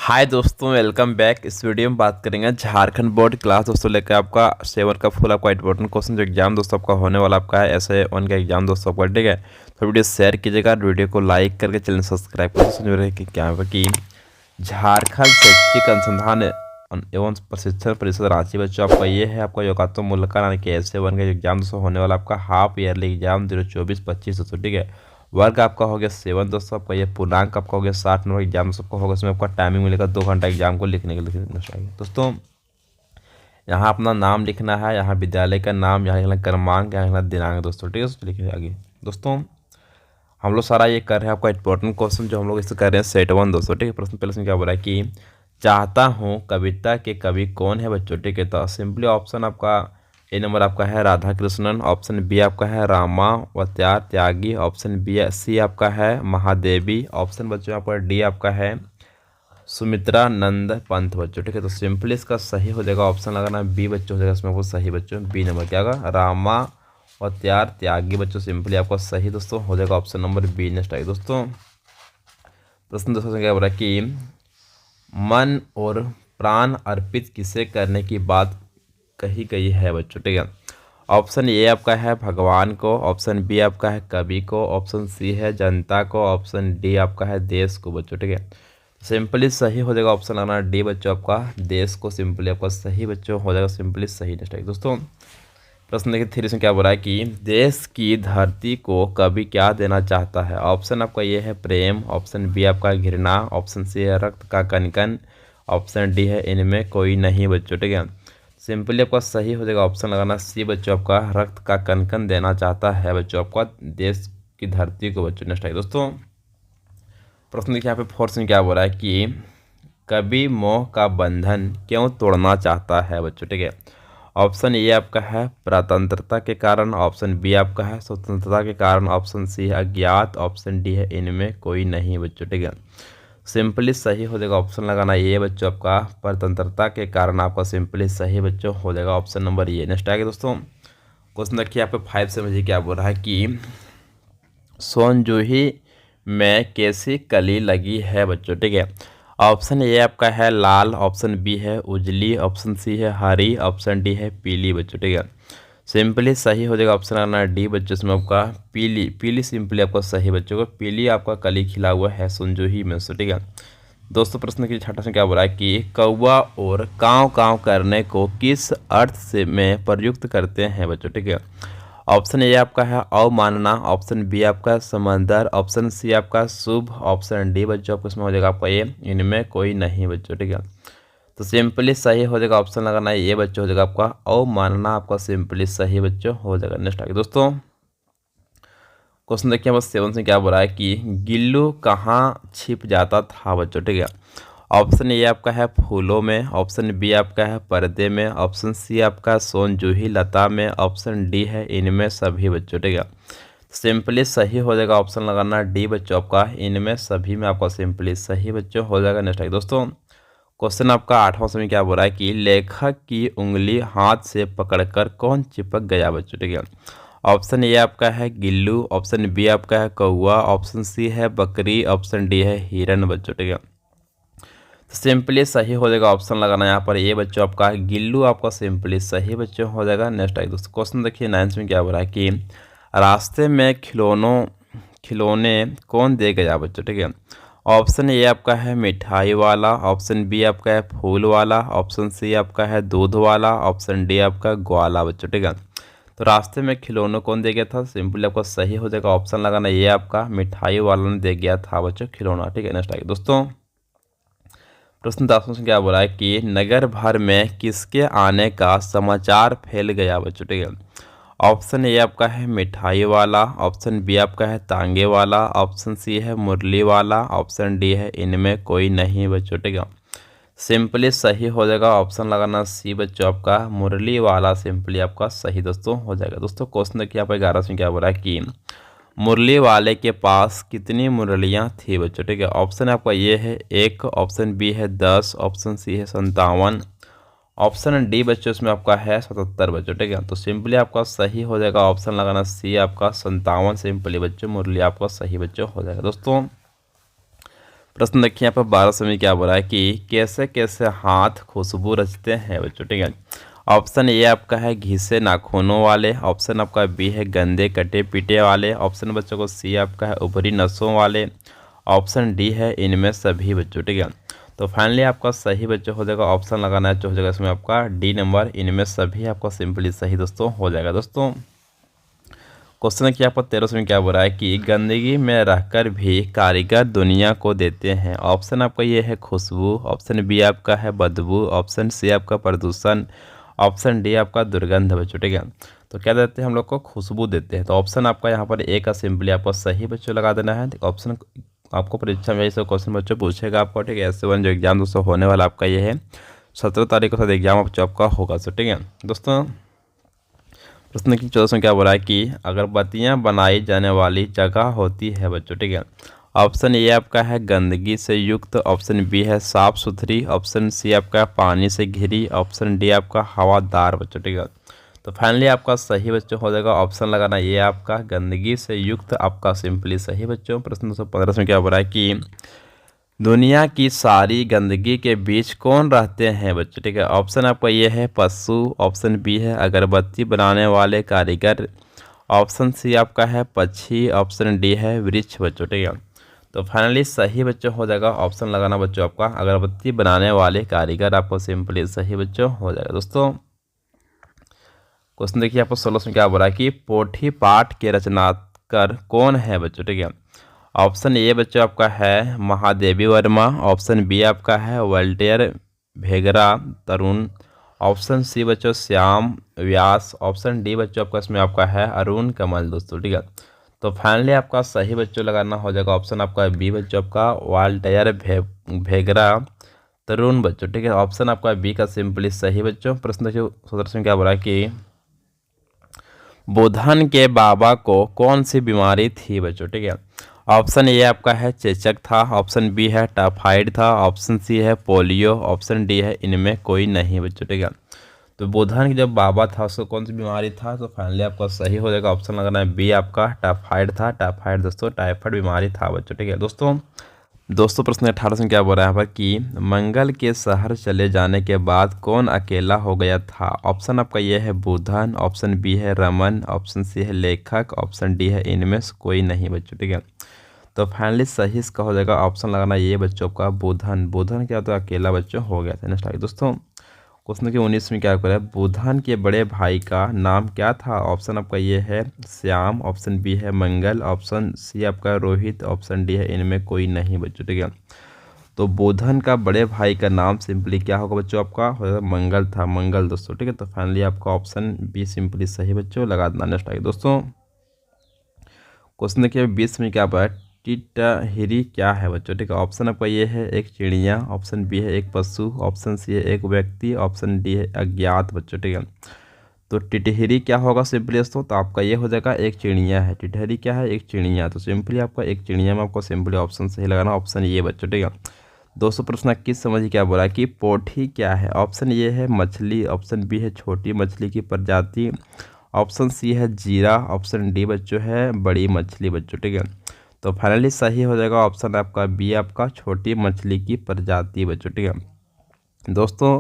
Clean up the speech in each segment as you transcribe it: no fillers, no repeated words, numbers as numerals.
हाय दोस्तों, welcome back. इस video में बात करेंगे झारखंड बोर्ड क्लास दोस्तों लेकर आपका 7 का फुल आपका इंपॉर्टेंट क्वेश्चन जो एग्जाम दोस्तों आपका होने वाला आपका है ऐसे 1 का एग्जाम दोस्तों आपका, ठीक है। तो वीडियो शेयर कीजिएगा, वीडियो को लाइक करके चैनल सब्सक्राइब करके समझ रहे कि क्या है कि झारखंड शैक्षिक अनुसंधान एवं प्रशिक्षण परिषद रांची बच्चों आपका ये है आपका योगात्मक मूल्यांकन यानी कि ऐसे 1 का एग्जाम दोस्तों होने वाला आपका हाफ ईयरली एग्जाम 2024-25 दोस्तों, ठीक है। वर्ग आपका हो गया 7 दोस्तों आपका, ये पूर्णांक आपका हो गया 60 नंबर एग्जाम सबका होगा। इसमें आपका टाइमिंग मिलेगा 2 घंटा एग्जाम को लिखने के लिए दोस्तों। यहाँ अपना नाम लिखना है, यहाँ विद्यालय का नाम, यहाँ लिखना क्रमांक, यहाँ लिखना दिनांक दोस्तों, ठीक है। लिखिए आगे दोस्तों। हम लोग सारा ये कर रहे हैं आपका इंपॉर्टेंट क्वेश्चन जो हम लोग इससे कर रहे हैं सेट 1 दोस्तों, ठीक है। प्रश्न पहले से क्या बोला है कि चाहता हूँ कविता के कवि कौन है बच्चों, ठीक है। तो सिंपली ऑप्शन आपका ए नंबर आपका है राधा कृष्णन, ऑप्शन बी आपका है रामावतार त्यागी, ऑप्शन बी सी आपका है महादेवी, ऑप्शन बच्चों यहाँ पर डी आपका है सुमित्रा नंद पंत बच्चों, ठीक है। तो सिंपली इसका सही हो जाएगा ऑप्शन लगाना बी बच्चों हो जाएगा इसमें आपको सही बच्चों, बी नंबर क्या होगा रामावतार त्यागी बच्चों, सिंपली आपका सही दोस्तों हो जाएगा ऑप्शन नंबर बी। नेक्स्ट आएगा दोस्तों। प्रश्न दोस्तों से क्या बोल रहा है कि मन और प्राण अर्पित किसे करने की बात कही गई है बच्चों, ठीक है। ऑप्शन ए आपका है भगवान को, ऑप्शन बी आपका है कवि को, ऑप्शन सी है जनता को, ऑप्शन डी आपका है देश को बच्चों, ठीक है। सिंपली सही हो जाएगा ऑप्शन आना डी बच्चों आपका देश को, सिंपली आपका सही बच्चों हो जाएगा सिंपली सही। नेक्स्ट है दोस्तों। प्रश्न देखिए 3 में क्या बोला है कि देश की धरती को कवि क्या देना चाहता है। ऑप्शन आपका ये है प्रेम, ऑप्शन बी आपका घृणा, ऑप्शन सी है रक्त का कणकण, ऑप्शन डी है इनमें कोई नहीं बच्चों, ठीक है। सिंपली आपका सही हो जाएगा ऑप्शन लगाना सी बच्चों आपका रक्त का कणकण देना चाहता है बच्चों आपका देश की धरती को बच्चों। नेक्स्ट है दोस्तों। प्रश्न देखिए यहाँ पे 4 में क्या बोला है कि कवि मोह का बंधन क्यों तोड़ना चाहता है बच्चों, ठीक है। ऑप्शन ए आपका है प्रतंत्रता के कारण, ऑप्शन बी आपका है स्वतंत्रता के कारण, ऑप्शन सी है अज्ञात, ऑप्शन डी है इनमें कोई नहीं बच्चों, ठीक है। सिंपली सही हो जाएगा ऑप्शन लगाना ये बच्चों आपका स्वतंत्रता के कारण आपका सिंपली सही बच्चों हो जाएगा ऑप्शन नंबर ये। नेक्स्ट आएगा दोस्तों। क्वेश्चन देखिए यहाँ पे 5 से मुझे क्या बोल रहा है कि सोनजूही में कैसी कली लगी है बच्चों, ठीक है। ऑप्शन ए आपका है लाल, ऑप्शन बी है उजली, ऑप्शन सी है हरी, ऑप्शन डी है पीली बच्चों, ठीक है। सिंपली सही हो जाएगा ऑप्शन आना डी बच्चों इसमें आपका पीली, पीली सिंपली आपका सही बच्चों को पीली आपका कली खिला हुआ है सोनजूही में, ठीक है दोस्तों। प्रश्न की 6 से क्या बोला है कि कौवा और काँव काँव करने को किस अर्थ से में प्रयुक्त करते हैं बच्चों, ठीक है। ऑप्शन ए आपका है अवमानना, ऑप्शन बी आपका समंदर, ऑप्शन सी आपका शुभ, ऑप्शन डी बच्चों आपको इसमें हो जाएगा आपका ये इनमें कोई नहीं बच्चों, ठीक है। तो सिंपली सही हो जाएगा ऑप्शन लगाना ये बच्चों हो जाएगा आपका अवमानना आपका सिंपली सही बच्चों हो जाएगा। नेक्स्ट आगे दोस्तों। क्वेश्चन देखिए बस 7 से क्या बोला है कि गिल्लू कहाँ छिप जाता था बच्चों, ठीक है। ऑप्शन ए आपका है फूलों में, ऑप्शन बी आपका है पर्दे में, ऑप्शन सी आपका सोनजूही लता में, ऑप्शन डी है इनमें सभी बच्चों, ठीक है। सिंपली सही हो जाएगा ऑप्शन लगाना डी बच्चों आपका इनमें सभी में आपका सिंपली सही बच्चों हो जाएगा। नेक्स्ट आगे दोस्तों। क्वेश्चन आपका 8वां समय क्या बोल रहा है कि लेखक की उंगली हाथ से पकड़कर कौन चिपक गया बच्चों, ठीक है। ऑप्शन ए आपका है गिल्लू, ऑप्शन बी आपका है कौवा, ऑप्शन सी है बकरी, ऑप्शन डी है हिरन बच्चों, ठीक है। तो सिंपली सही हो जाएगा ऑप्शन लगाना यहाँ पर ये बच्चों आपका गिल्लू आपका सिंपली सही बच्चों हो जाएगा। नेक्स्ट आइए दोस्तों। क्वेश्चन देखिए 9 में क्या बोल रहा है कि रास्ते में खिलौने कौन दे गया बच्चों, ठीक है। ऑप्शन ए आपका है मिठाई वाला, ऑप्शन बी आपका है फूल वाला, ऑप्शन सी आपका है दूध वाला, ऑप्शन डी आपका ग्वाला बच्चों, ठीक है। तो रास्ते में खिलौनों कौन दे गया था सिंपली आपका सही हो जाएगा ऑप्शन लगाना ये आपका मिठाई वाला ने दे गया था बच्चों खिलौना, ठीक है। नेक्स्ट आइए दोस्तों। प्रश्न 10 में क्या बोला है कि नगर भर में किसके आने का समाचार फैल गया बच्चों, ठीक है। ऑप्शन ए आपका है मिठाई वाला, ऑप्शन बी आपका है तांगे वाला, ऑप्शन सी है मुरली वाला, ऑप्शन डी है इनमें कोई नहीं बच्चों, ठीक है। सिंपली सही हो जाएगा ऑप्शन लगाना सी बच्चों आपका मुरली वाला सिंपली आपका सही दोस्तों हो जाएगा। दोस्तों क्वेश्चन देखिए यहाँ पर 11 में क्या बोला है कि मुरली वाले के पास कितनी मुरलियाँ थी बच्चों, ठीक है। ऑप्शन आपका ये है 1, ऑप्शन बी है 10, ऑप्शन सी है 57, ऑप्शन डी बच्चों इसमें आपका है 77 बच्चों, ठीक है। तो सिंपली आपका सही हो जाएगा ऑप्शन लगाना सी आपका 57 सिंपली बच्चों मुरली आपका सही बच्चों हो जाएगा। दोस्तों प्रश्न देखिए यहाँ पर 12 में क्या बोला है कि कैसे कैसे हाथ खुशबू रचते हैं बच्चों, ठीक है। ऑप्शन ए आपका है घिसे नाखूनों वाले, ऑप्शन आपका बी है गंदे कटे पीटे वाले, ऑप्शन बच्चों को सी आपका है उभरी नसों वाले, ऑप्शन डी है इनमें सभी बच्चों, ठीक है। तो फाइनली आपका सही बच्चों हो जाएगा, ऑप्शन लगाना है तो हो जाएगा इसमें आपका डी नंबर, इनमें सभी आपका सिंपली सही दोस्तों हो जाएगा। दोस्तों क्वेश्चन है कि आपको 13 में क्या बोल रहा है कि गंदगी में रहकर भी कारीगर दुनिया को देते हैं। ऑप्शन आपका ये है खुशबू, ऑप्शन बी आपका है बदबू, ऑप्शन सी आपका प्रदूषण, ऑप्शन डी आपका दुर्गंध बच्चों, ठीक है। तो क्या देते हैं हम लोग को खुशबू देते हैं। तो ऑप्शन आपका यहाँ पर ए का सिंपली आपको सही बच्चों लगा देना है। ऑप्शन आपको परीक्षा में ऐसे क्वेश्चन बच्चों पूछेगा आपको, ठीक है। S1 जो एग्जाम दोस्तों होने वाला आपका ये है 17 तारीख को एग्जाम बच्चों आपका होगा, सो ठीक है दोस्तों। प्रश्न की 14 में क्या बोला है कि अगरबत्तियां बनाई जाने वाली जगह होती है बच्चों, ठीक है। ऑप्शन ए आपका है गंदगी से युक्त, ऑप्शन बी है साफ सुथरी, ऑप्शन सी आपका पानी से घिरी, ऑप्शन डी आपका हवादार बच्चों, ठीक है। तो फाइनली आपका सही बच्चों हो जाएगा, ऑप्शन लगाना ये आपका गंदगी से युक्त आपका सिंपली सही बच्चों। प्रश्न 215 में क्या बोला है कि दुनिया की सारी गंदगी के बीच कौन रहते हैं बच्चों, ठीक है। ऑप्शन आपका ये है पशु, ऑप्शन बी है अगरबत्ती बनाने वाले कारीगर, ऑप्शन सी आपका है पक्षी, ऑप्शन डी है वृक्ष बच्चों, ठीक है। तो फाइनली सही बच्चों हो जाएगा, ऑप्शन लगाना बच्चों आपका अगरबत्ती बनाने वाले कारीगर आपको सिंपली सही बच्चों हो जाएगा। दोस्तों क्वेश्चन देखिए आपको 16 में क्या बोला है कि पोथी पाठ के रचनाकार कौन है बच्चों, ठीक है। ऑप्शन ए बच्चों आपका है महादेवी वर्मा, ऑप्शन बी आपका है वोल्टेयर भेगरा तरुण, ऑप्शन सी बच्चों श्याम व्यास, ऑप्शन डी बच्चों आपका इसमें आपका है अरुण कमल दोस्तों, ठीक है। तो फाइनली आपका सही बच्चों लगाना हो जाएगा, ऑप्शन आपका बी बच्चों आपका वोल्टेयर भेगरा तरुण बच्चों, ठीक है। ऑप्शन आपका बी का सिंपली सही बच्चों। प्रश्न देखिए 17 में क्या बोला कि बुधन के बाबा को कौन सी बीमारी थी बच्चों, ठीक है। ऑप्शन ए आपका है चेचक था, ऑप्शन बी है टाइफाइड था, ऑप्शन सी है पोलियो, ऑप्शन डी है इनमें कोई नहीं बच्चों, ठीक है। तो बुधन के जब बाबा था उसको कौन सी बीमारी था, तो फाइनली आपका सही हो जाएगा, ऑप्शन लगाना है बी आपका टाइफाइड था। टाइफाइड दोस्तों टाइफाइड बीमारी था बच्चों, ठीक है। दोस्तों प्रश्न 18 में क्या बोल रहा है यहाँ पर कि मंगल के शहर चले जाने के बाद कौन अकेला हो गया था। ऑप्शन आपका ये है बुधन, ऑप्शन बी है रमन, ऑप्शन सी है लेखक, ऑप्शन डी है इनमें से कोई नहीं बच्चों, ठीक है। तो फाइनली सही इसका हो जाएगा, ऑप्शन लगाना ये बच्चों का बुधन। बुधन क्या होता है अकेला बच्चों हो गया था। नेक्स्ट आगे दोस्तों क्वेश्चन के 19 में क्या कर रहा है बुधन के बड़े भाई का नाम क्या था। ऑप्शन आपका ये है श्याम, ऑप्शन बी है मंगल, ऑप्शन सी आपका रोहित, ऑप्शन डी है इनमें कोई नहीं बच्चों, ठीक है। तो बुधन का बड़े भाई का नाम सिंपली क्या होगा बच्चों आपका होगा मंगल था, मंगल दोस्तों, ठीक है। तो फाइनली आपका ऑप्शन बी सिंपली सही बच्चों लगा देना। नेक्स्ट आगे दोस्तों क्वेश्चन देखिए 20 में क्या है टिटहिरी क्या है बच्चों, ठीक है। ऑप्शन आपका ये है एक चिड़िया, ऑप्शन बी है एक पशु, ऑप्शन सी है एक व्यक्ति, ऑप्शन डी है अज्ञात बच्चों, ठीक है। तो टिटहिरी क्या होगा सिंपली दोस्तों, तो आपका ये हो जाएगा एक चिड़िया है। टिटहिरी क्या है एक चिड़िया, तो सिंपली आपका एक चिड़िया में आपको सिंपली ऑप्शन सही लगाना, ऑप्शन ये बच्चों, ठीक है। 200 प्रश्न 21 समझिए क्या बोला कि पोठी क्या है। ऑप्शन ये है मछली, ऑप्शन बी है छोटी मछली की प्रजाति, ऑप्शन सी है जीरा, ऑप्शन डी बच्चों है बड़ी मछली बच्चों, ठीक है। तो फाइनली सही हो जाएगा ऑप्शन आपका बी आपका छोटी मछली की प्रजाति बच्चों, ठीक है। दोस्तों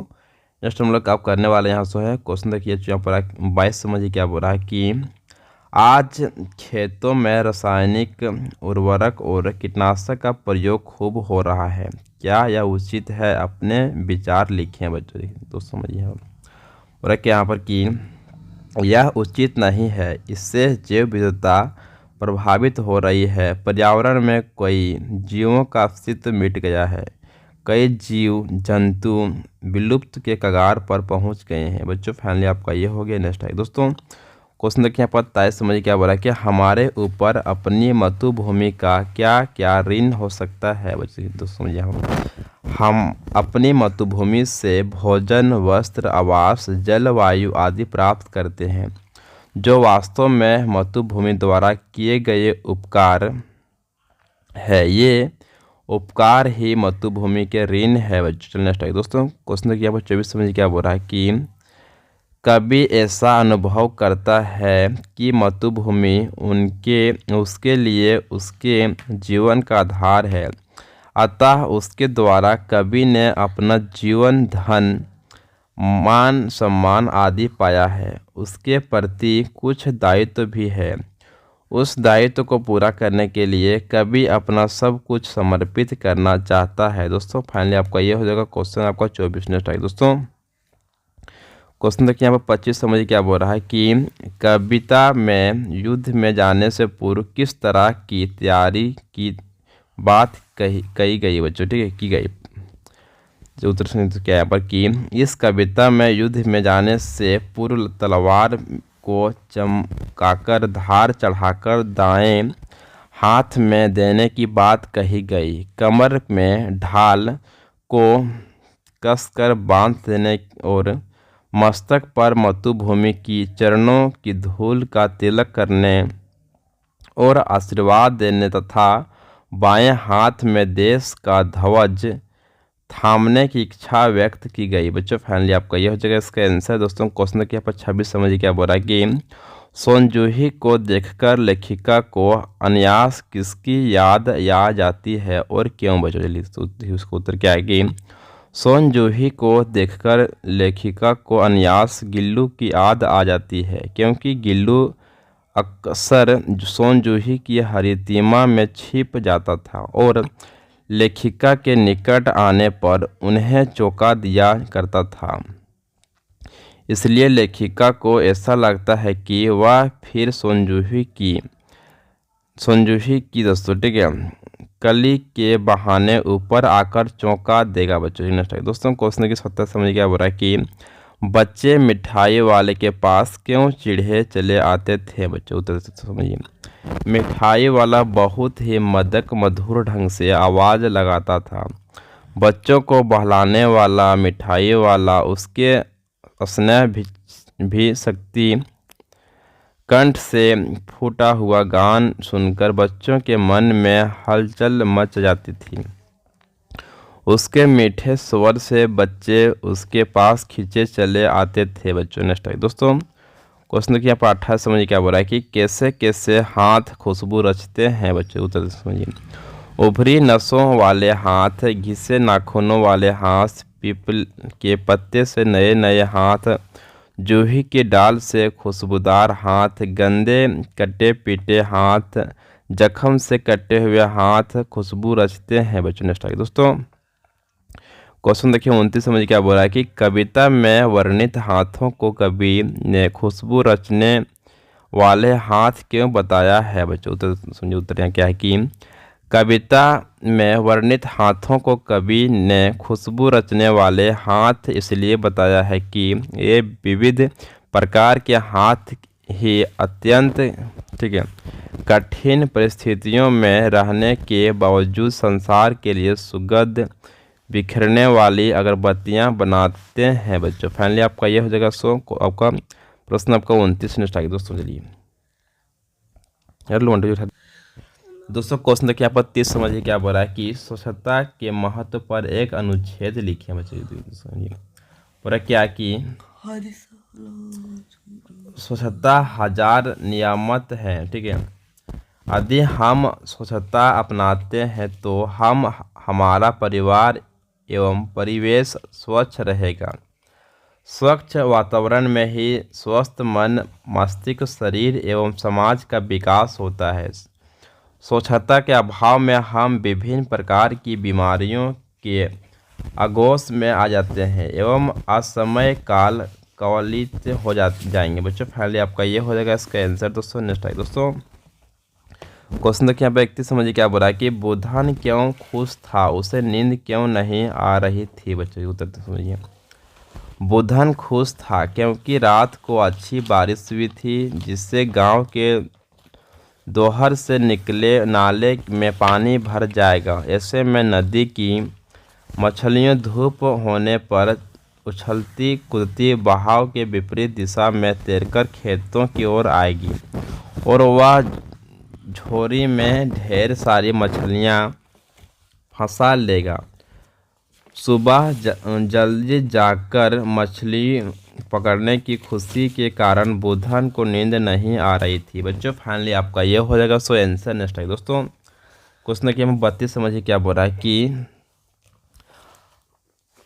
नेक्स्ट हम लोग आप करने वाले यहाँ से है क्वेश्चन देखिए यहाँ पर 22 समझिए क्या बोल रहा है कि आज खेतों में रासायनिक उर्वरक और कीटनाशक का प्रयोग खूब हो रहा है, क्या यह उचित है, अपने विचार लिखें बच्चों। दोस्तों समझिए बोल रहा यहाँ पर कि यह उचित नहीं है, इससे जैव विविधता प्रभावित हो रही है, पर्यावरण में कई जीवों का अस्तित्व मिट गया है, कई जीव जंतु विलुप्त के कगार पर पहुंच गए हैं बच्चों। फाइनली आपका ये हो गया। नेक्स्ट है दोस्तों क्वेश्चन देखिए यहाँ पर 23 समझिए क्या बोला कि हमारे ऊपर अपनी मातृभूमि का क्या क्या ऋण हो सकता है बच्चों। दोस्तों समझिए हम अपनी मातृभूमि से भोजन वस्त्र आवास जलवायु आदि प्राप्त करते हैं, जो वास्तव में मातृभूमि द्वारा किए गए उपकार है। ये उपकार ही मातृभूमि के ऋण है बच्चों। चलिए नेक्स्ट आइए दोस्तों क्वेश्चन देखिए यहाँ पर 24 समझिए क्या बोल रहा है कि कभी ऐसा अनुभव करता है कि मातृभूमि उसके लिए उसके जीवन का आधार है, अतः उसके द्वारा कवि ने अपना जीवन, धन, मान सम्मान आदि पाया है। उसके प्रति कुछ दायित्व भी है। उस दायित्व को पूरा करने के लिए कवि अपना सब कुछ समर्पित करना चाहता है। दोस्तों फाइनली आपका ये हो जाएगा क्वेश्चन आपका 24। नेक्स्ट आइए दोस्तों, क्वेश्चन देखिए यहाँ पर 25 समझिए क्या बोल रहा है कि कविता में युद्ध में जाने से पूर्व किस तरह की तैयारी की बात कही गई बच्चों, ठीक है, की गई। जो उत्तर तो क्या है यहाँ पर कि इस कविता में युद्ध में जाने से पूर्व तलवार को चमकाकर धार चढ़ाकर दाएं हाथ में देने की बात कही गई। कमर में ढाल को कसकर बांध देने और मस्तक पर मातृभूमि की चरणों की धूल का तिलक करने और आशीर्वाद देने तथा बाएं हाथ में देश का ध्वज थामने की इच्छा व्यक्त की गई। बच्चों फाइनली आपका यह हो जाएगा इसका आंसर। दोस्तों क्वेश्चन के यहाँ पर 26 समझिए क्या बोल रहा है कि सोनजूही को देखकर लेखिका को अनायास किसकी याद आ जाती है और क्यों। बच्चों चलिए उसका उत्तर क्या है कि सोनजूही को देखकर लेखिका को अनायास गिल्लू की याद आ जाती है, क्योंकि गिल्लू अक्सर सोनजूही की हरितिमा में छिप जाता था और लेखिका के निकट आने पर उन्हें चौंका दिया करता था। इसलिए लेखिका को ऐसा लगता है कि वह फिर सोनजूही की दोस्तों, ठीक है, कली के बहाने ऊपर आकर चौंका देगा। बच्चों नेक्स्ट है दोस्तों क्वेश्चन की 70 समझ क्या बोल रहा है कि बच्चे मिठाई वाले के पास क्यों चिढ़े चले आते थे। बच्चों उत्तर समझिए। मिठाई वाला बहुत ही मधुर ढंग से आवाज़ लगाता था। बच्चों को बहलाने वाला मिठाई वाला उसके स्नेह भी शक्ति कंठ से फूटा हुआ गान सुनकर बच्चों के मन में हलचल मच जाती थी। उसके मीठे स्वर से बच्चे उसके पास खींचे चले आते थे। बच्चों नेक्स्ट है दोस्तों क्वेश्चन की यहाँ पर 28 समझिए क्या बोल रहा है कि कैसे कैसे हाथ खुशबू रचते हैं। बच्चों उत्तर समझिए। उभरी नसों वाले हाथ, घिसे नाखूनों वाले हाथ, पीपल के पत्ते से नए नए हाथ, जूही के डाल से खुशबूदार हाथ, गंदे कटे पीटे हाथ, जख्म से कटे हुए हाथ खुशबू रचते हैं। बच्चों नेक्स्ट आगे दोस्तों क्वेश्चन देखिए 29 समझ क्या बोल रहा है कि कविता में वर्णित हाथों को कवि ने खुशबू रचने वाले हाथ क्यों बताया है। बच्चों उत्तर समझिए। उत्तर यहाँ क्या है कि कविता में वर्णित हाथों को कवि ने खुशबू रचने वाले हाथ इसलिए बताया है कि ये विविध प्रकार के हाथ ही अत्यंत, ठीक है, कठिन परिस्थितियों में रहने के बावजूद संसार के लिए सुगंध बिखरने वाली अगरबत्तियां बनाते हैं। बच्चों फाइनली आपका यह हो जाएगा आपका प्रश्न आपका 29 नेक्स्ट आगे दोस्तों चलिए दोस्तों क्वेश्चन देखिए यहाँ पर 30 समझिए क्या बोल रहा है कि स्वच्छता के महत्व पर एक अनुच्छेद लिखे। बच्चों समझिए पूरा क्या कि स्वच्छता हजार नियामत है, ठीक है, यदि हम स्वच्छता अपनाते हैं तो हमारा परिवार एवं परिवेश स्वच्छ रहेगा। स्वच्छ वातावरण में ही स्वस्थ मन, मस्तिष्क, शरीर एवं समाज का विकास होता है। स्वच्छता के अभाव में हम विभिन्न प्रकार की बीमारियों के आगोश में आ जाते हैं एवं असमय काल कवलित हो जाएंगे। बच्चों फाइनली आपका ये हो जाएगा इसका आंसर दोस्तों नेक्स्ट है दोस्तों क्वेश्चन देखिए यहाँ पे 31 समझिए क्या बोला कि बुधन क्यों खुश था, उसे नींद क्यों नहीं आ रही थी। बच्चों उत्तर समझिए। बुधन खुश था क्योंकि रात को अच्छी बारिश हुई थी, जिससे गांव के दोहर से निकले नाले में पानी भर जाएगा। ऐसे में नदी की मछलियां धूप होने पर उछलती कूदती बहाव के विपरीत दिशा में तैरकर खेतों की ओर आएगी और वह झोरी में ढेर सारी मछलियां फंसा लेगा। सुबह जल्दी जाकर मछली पकड़ने की खुशी के कारण बुधन को नींद नहीं आ रही थी। बच्चों फाइनली आपका ये हो जाएगा आंसर नेक्स्ट है दोस्तों क्वेश्चन नंबर 32 समझिए क्या बोल रहा है कि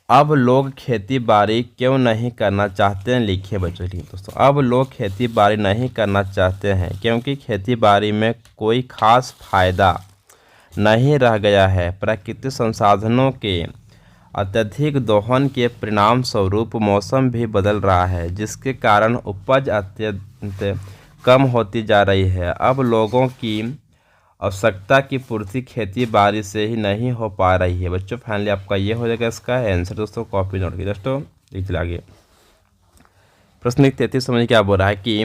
अब लोग खेती बाड़ी क्यों नहीं करना चाहते हैं, लिखिए बच्चों। ठीक है दोस्तों, अब लोग खेती बाड़ी नहीं करना चाहते हैं क्योंकि खेती बाड़ी में कोई खास फायदा नहीं रह गया है। प्राकृतिक संसाधनों के अत्यधिक दोहन के परिणाम स्वरूप मौसम भी बदल रहा है, जिसके कारण उपज अत्यंत कम होती जा रही है। अब लोगों की आवश्यकता की पूर्ति खेती बाड़ी से ही नहीं हो पा रही है। बच्चों फाइनली आपका ये हो जाएगा इसका आंसर। दोस्तों कॉपी नोट की दोस्तों लिख चला आगे। प्रश्न 33 समझ क्या बोल रहा है कि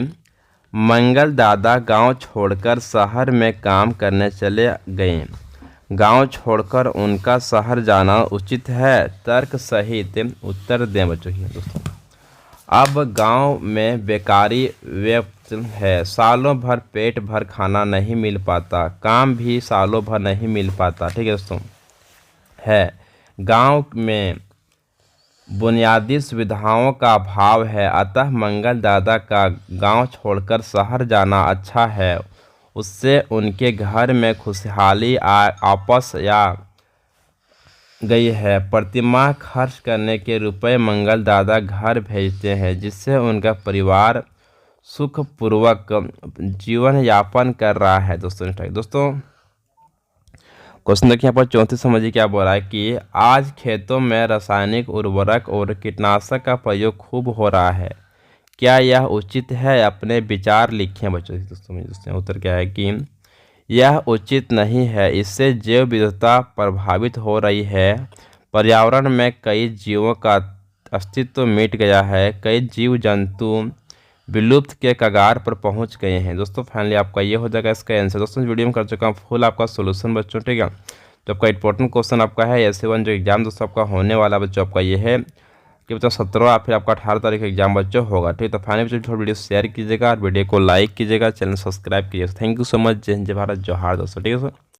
मंगल दादा गांव छोड़कर शहर में काम करने चले गए। गांव छोड़कर उनका शहर जाना उचित है? तर्क सहित उत्तर दें बच्चों। दोस्तों अब गांव में बेकारी व्याप्त है, सालों भर पेट भर खाना नहीं मिल पाता, काम भी सालों भर नहीं मिल पाता। ठीक है दोस्तों, है गांव में बुनियादी सुविधाओं का अभाव है, अतः मंगल दादा का गांव छोड़कर शहर जाना अच्छा है। उससे उनके घर में खुशहाली आपस या गई है। प्रतिमाह खर्च करने के रुपए मंगल दादा घर भेजते हैं, जिससे उनका परिवार सुखपूर्वक जीवन यापन कर रहा है। दोस्तों क्वेश्चन देखिए यहाँ पर 34 समझिए क्या बोल रहा है कि आज खेतों में रासायनिक उर्वरक और कीटनाशक का प्रयोग खूब हो रहा है, क्या यह उचित है? अपने विचार लिखें बच्चों। दोस्तों उत्तर क्या है कि यह उचित नहीं है, इससे जैव विविधता प्रभावित हो रही है। पर्यावरण में कई जीवों का अस्तित्व मिट गया है, कई जीव जंतु विलुप्त के कगार पर पहुंच गए हैं। दोस्तों फाइनली आपका ये हो जाएगा इसका आंसर। दोस्तों इस वीडियो में कर चुका हूँ फुल आपका सोल्यूशन बच्चों। ठीक है, तो आपका इंपॉर्टेंट क्वेश्चन आपका है एस1 जो एग्जाम दोस्तों आपका होने वाला बच्चों आपका ये है कि बच्चों 17 या फिर आपका 18 तारीख एग्जाम बच्चों होगा। ठीक है, तो फाइनली बच्चों वीडियो शेयर कीजिएगा और वीडियो को लाइक कीजिएगा, चैनल सब्सक्राइब कीजिएगा। Thank you so much. जय हिंद, जय भारत, जोहार दोस्तों। ठीक है सर।